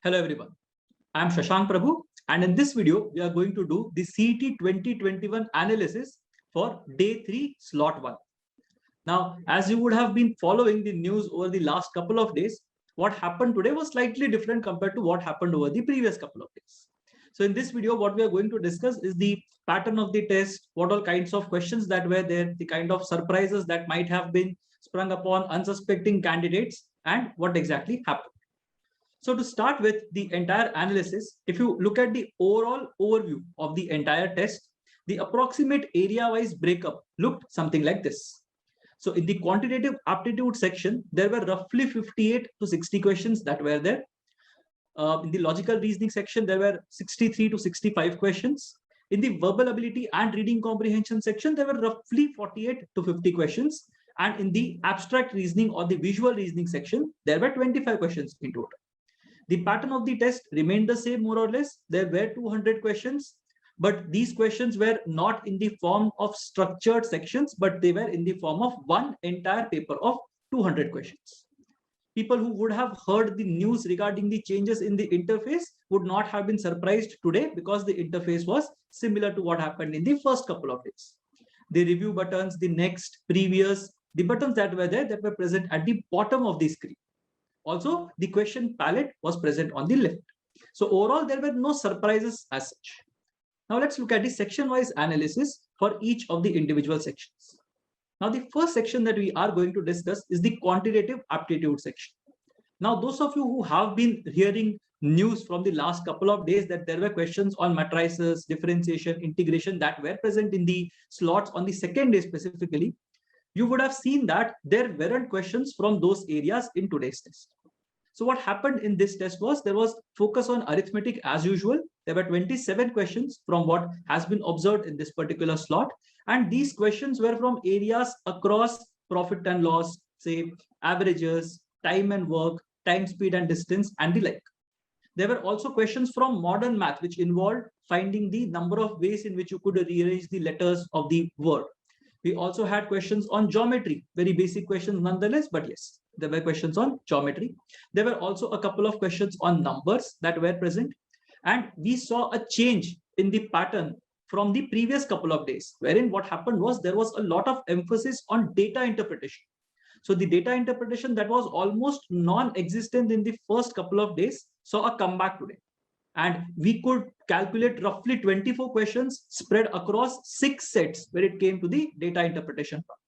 Hello everyone, I am Shashank Prabhu, and in this video we are going to do the CET 2021 analysis for day 3 slot 1. Now, as you would have been following the news over the last couple of days, what happened today was slightly different compared to what happened over the previous couple of days. So in this video, what we are going to discuss is the pattern of the test, what all kinds of questions that were there, the kind of surprises that might have been sprung upon unsuspecting candidates, and what exactly happened. So to start with the entire analysis, if you look at the overall overview of the entire test, the approximate area-wise breakup looked something like this. So in the quantitative aptitude section, there were roughly 58 to 60 questions that were there. In the logical reasoning section, there were 63 to 65 questions. In the verbal ability and reading comprehension section, there were roughly 48 to 50 questions. And in the abstract reasoning or the visual reasoning section, there were 25 questions in total. The pattern of the test remained the same more or less. There were 200 questions, but these questions were not in the form of structured sections, but they were in the form of one entire paper of 200 questions. People who would have heard the news regarding the changes in the interface would not have been surprised today because the interface was similar to what happened in the first couple of days. The review buttons, the next, previous, the buttons that were there that were present at the bottom of the screen. Also, the question palette was present on the left. So overall, there were no surprises as such. Now let's look at the section-wise analysis for each of the individual sections. Now the first section that we are going to discuss is the quantitative aptitude section. Now those of you who have been hearing news from the last couple of days that there were questions on matrices, differentiation, integration that were present in the slots on the second day specifically, you would have seen that there weren't questions from those areas in today's test. So what happened in this test was there was focus on arithmetic as usual. There were 27 questions from what has been observed in this particular slot. And these questions were from areas across profit and loss, say averages, time and work, time, speed and distance, and the like. There were also questions from modern math, which involved finding the number of ways in which you could rearrange the letters of the word. We also had questions on geometry, very basic questions nonetheless, but yes, there were questions on geometry. There were also a couple of questions on numbers that were present. And we saw a change in the pattern from the previous couple of days, wherein what happened was there was a lot of emphasis on data interpretation. So the data interpretation that was almost non-existent in the first couple of days saw a comeback today. And we could calculate roughly 24 questions spread across 6 sets when it came to the data interpretation part.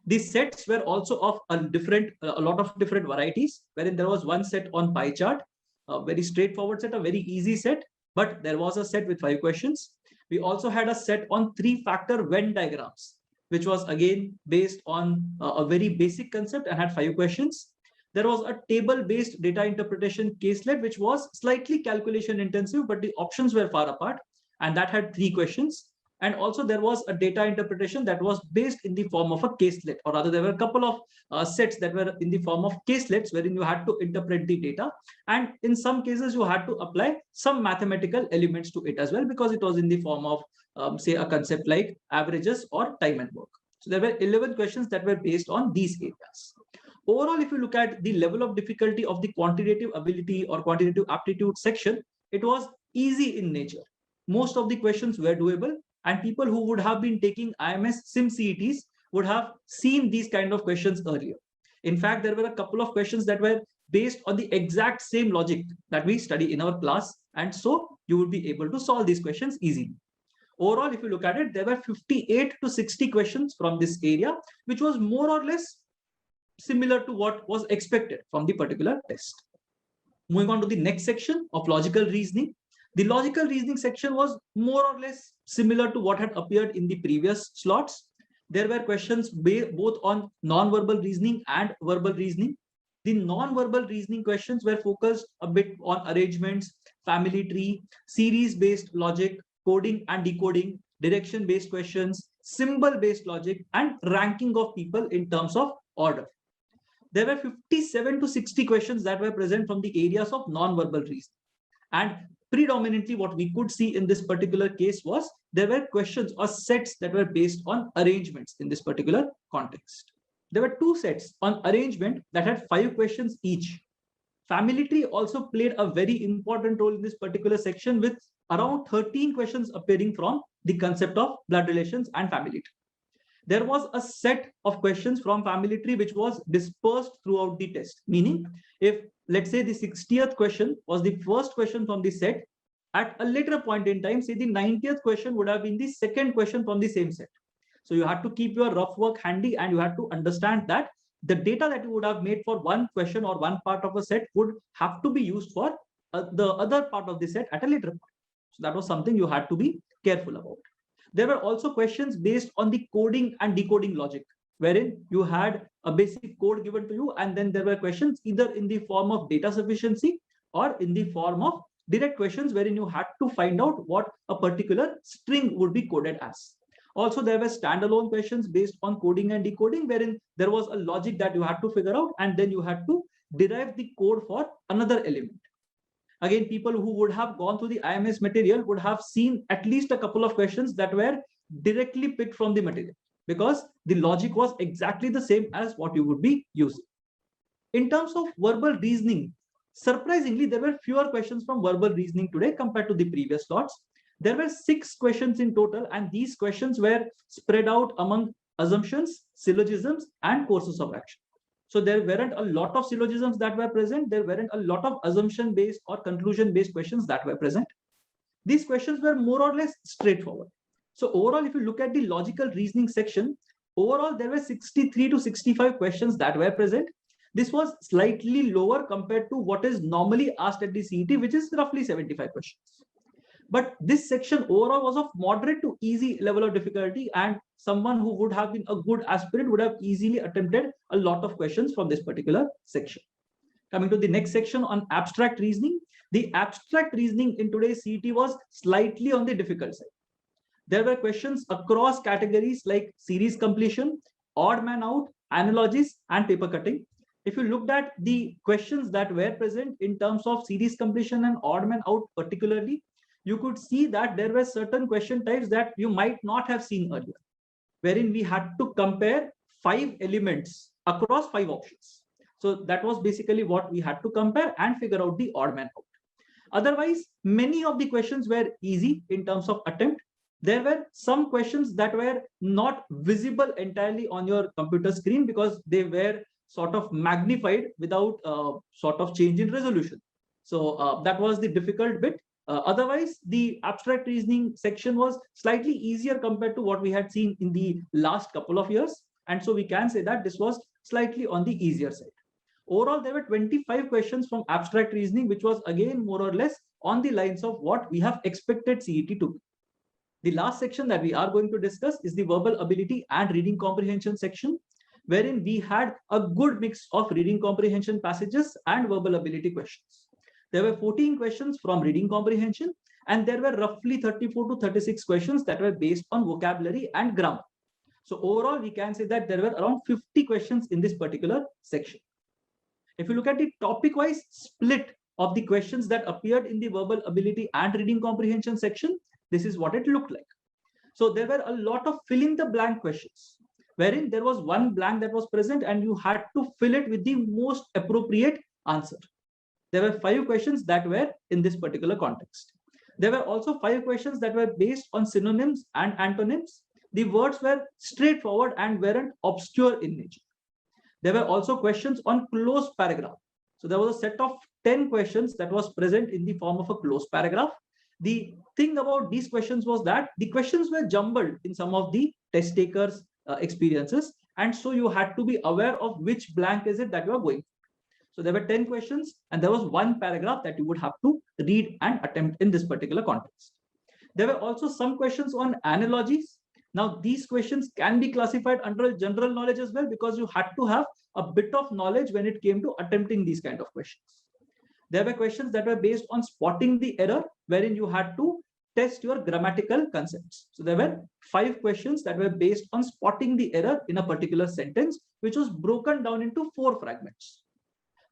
These sets were also of a lot of different varieties, wherein there was one set on pie chart, a very straightforward set, a very easy set, but there was a set with 5 questions. We also had a set on 3-factor Venn diagrams, which was again based on a very basic concept and had 5 questions. There was a table-based data interpretation caselet, which was slightly calculation intensive, but the options were far apart, and that had 3 questions. And also there was a data interpretation that was based in the form of a caselet, or rather there were a couple of sets that were in the form of caselets, wherein you had to interpret the data. And in some cases, you had to apply some mathematical elements to it as well, because it was in the form of, say, a concept like averages or time and work. So there were 11 questions that were based on these areas. Overall, if you look at the level of difficulty of the quantitative ability or quantitative aptitude section, it was easy in nature. Most of the questions were doable, and people who would have been taking IMS SIM CETs would have seen these kind of questions earlier. In fact, there were a couple of questions that were based on the exact same logic that we study in our class, and so you would be able to solve these questions easily. Overall, if you look at it, there were 58 to 60 questions from this area, which was more or less similar to what was expected from the particular test. Moving on to the next section of logical reasoning. The logical reasoning section was more or less similar to what had appeared in the previous slots. There were questions both on non-verbal reasoning and verbal reasoning. The non-verbal reasoning questions were focused a bit on arrangements, family tree, series-based logic, coding and decoding, direction-based questions, symbol-based logic, and ranking of people in terms of order. There were 57 to 60 questions that were present from the areas of non-verbal reasoning. And predominantly what we could see in this particular case was there were questions or sets that were based on arrangements in this particular context. There were 2 sets on arrangement that had 5 questions each. family tree also played a very important role in this particular section, with around 13 questions appearing from the concept of blood relations and family tree. There was a set of questions from family tree which was dispersed throughout the test. Meaning, if let's say the 60th question was the first question from the set, at a later point in time, say the 90th question would have been the second question from the same set. So you had to keep your rough work handy, and you had to understand that the data that you would have made for one question or one part of a set would have to be used for the other part of the set at a later point. So that was something you had to be careful about. There were also questions based on the coding and decoding logic, wherein you had a basic code given to you, and then there were questions either in the form of data sufficiency or in the form of direct questions, wherein you had to find out what a particular string would be coded as. Also, there were standalone questions based on coding and decoding, wherein there was a logic that you had to figure out, and then you had to derive the code for another element. Again, people who would have gone through the IMS material would have seen at least a couple of questions that were directly picked from the material, because the logic was exactly the same as what you would be using. In terms of verbal reasoning, surprisingly, there were fewer questions from verbal reasoning today compared to the previous slots. There were 6 questions in total, and these questions were spread out among assumptions, syllogisms, and courses of action. So there weren't a lot of syllogisms that were present. There weren't a lot of assumption-based or conclusion-based questions that were present. These questions were more or less straightforward. So overall, if you look at the logical reasoning section, overall there were 63 to 65 questions that were present. This was slightly lower compared to what is normally asked at the CET, which is roughly 75 questions. But this section overall was of moderate to easy level of difficulty, and someone who would have been a good aspirant would have easily attempted a lot of questions from this particular section. Coming to the next section on abstract reasoning, the abstract reasoning in today's CET was slightly on the difficult side. There were questions across categories like series completion, odd man out, analogies, and paper cutting. If you looked at the questions that were present in terms of series completion and odd man out particularly, you could see that there were certain question types that you might not have seen earlier, wherein we had to compare 5 elements across 5 options. So that was basically what we had to compare and figure out the odd man out. Otherwise, many of the questions were easy in terms of attempt. There were some questions that were not visible entirely on your computer screen because they were sort of magnified without sort of change in resolution. So that was the difficult bit. Otherwise, the abstract reasoning section was slightly easier compared to what we had seen in the last couple of years. And so we can say that this was slightly on the easier side. Overall, there were 25 questions from abstract reasoning, which was again more or less on the lines of what we have expected CET to be. The last section that we are going to discuss is the verbal ability and reading comprehension section, wherein we had a good mix of reading comprehension passages and verbal ability questions. There were 14 questions from reading comprehension, and there were roughly 34 to 36 questions that were based on vocabulary and grammar. So overall, we can say that there were around 50 questions in this particular section. If you look at the topic-wise split of the questions that appeared in the verbal ability and reading comprehension section, this is what it looked like. So there were a lot of fill in the blank questions, wherein there was one blank that was present and you had to fill it with the most appropriate answer. There were 5 questions that were in this particular context. There were also 5 questions that were based on synonyms and antonyms. The words were straightforward and weren't obscure in nature. There were also questions on closed paragraph. So there was a set of 10 questions that was present in the form of a closed paragraph. The thing about these questions was that the questions were jumbled in some of the test takers' experiences. And so you had to be aware of which blank is it that you are going. So there were 10 questions and there was one paragraph that you would have to read and attempt in this particular context. There were also some questions on analogies. Now, these questions can be classified under general knowledge as well, because you had to have a bit of knowledge when it came to attempting these kind of questions. There were questions that were based on spotting the error, wherein you had to test your grammatical concepts. So there were 5 questions that were based on spotting the error in a particular sentence, which was broken down into 4 fragments.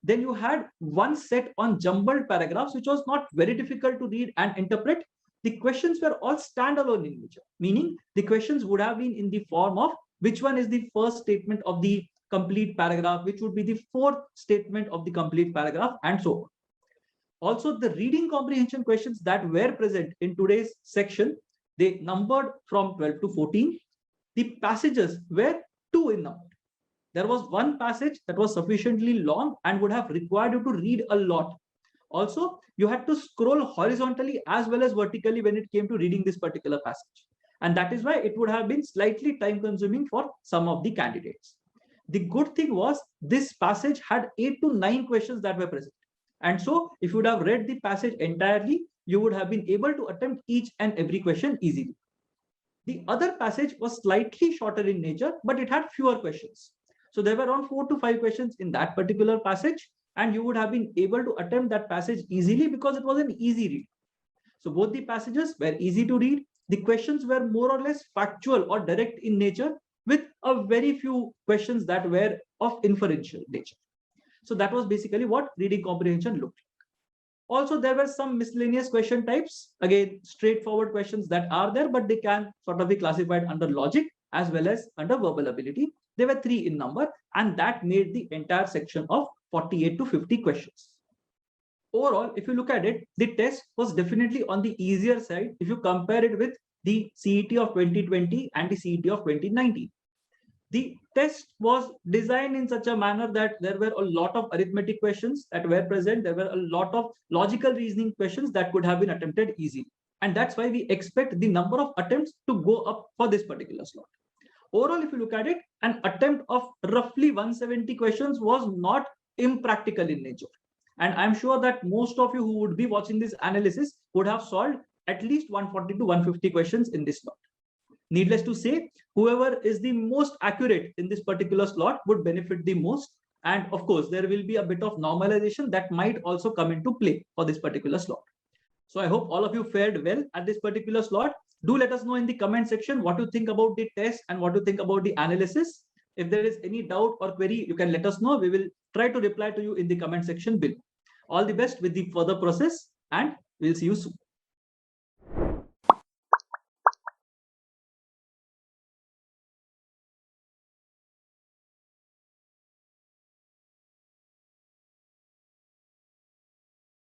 Then you had one set on jumbled paragraphs, which was not very difficult to read and interpret. The questions were all standalone in nature, meaning the questions would have been in the form of which one is the first statement of the complete paragraph, which would be the fourth statement of the complete paragraph, and so on. Also, the reading comprehension questions that were present in today's section, they numbered from 12 to 14. The passages were 2 in number. There was one passage that was sufficiently long and would have required you to read a lot. Also, you had to scroll horizontally as well as vertically when it came to reading this particular passage. And that is why it would have been slightly time consuming for some of the candidates. The good thing was this passage had 8 to 9 questions that were present. And so if you would have read the passage entirely, you would have been able to attempt each and every question easily. The other passage was slightly shorter in nature, but it had fewer questions. So there were around 4 to 5 questions in that particular passage, and you would have been able to attempt that passage easily because it was an easy read. So both the passages were easy to read. The questions were more or less factual or direct in nature, with a very few questions that were of inferential nature. So that was basically what reading comprehension looked like. Also, there were some miscellaneous question types, again, straightforward questions that are there, but they can sort of be classified under logic as well as under verbal ability. There were 3 in number, and that made the entire section of 48 to 50 questions. Overall, if you look at it, the test was definitely on the easier side if you compare it with the CET of 2020 and the CET of 2019. The test was designed in such a manner that there were a lot of arithmetic questions that were present. There were a lot of logical reasoning questions that could have been attempted easily. And that's why we expect the number of attempts to go up for this particular slot. Overall, if you look at it, an attempt of roughly 170 questions was not impractical in nature. And I'm sure that most of you who would be watching this analysis would have solved at least 140 to 150 questions in this slot. Needless to say, whoever is the most accurate in this particular slot would benefit the most. And of course, there will be a bit of normalization that might also come into play for this particular slot. So I hope all of you fared well at this particular slot. Do let us know in the comment section what you think about the test and what you think about the analysis. If there is any doubt or query, you can let us know. We will try to reply to you in the comment section below. All the best with the further process, and we'll see you soon.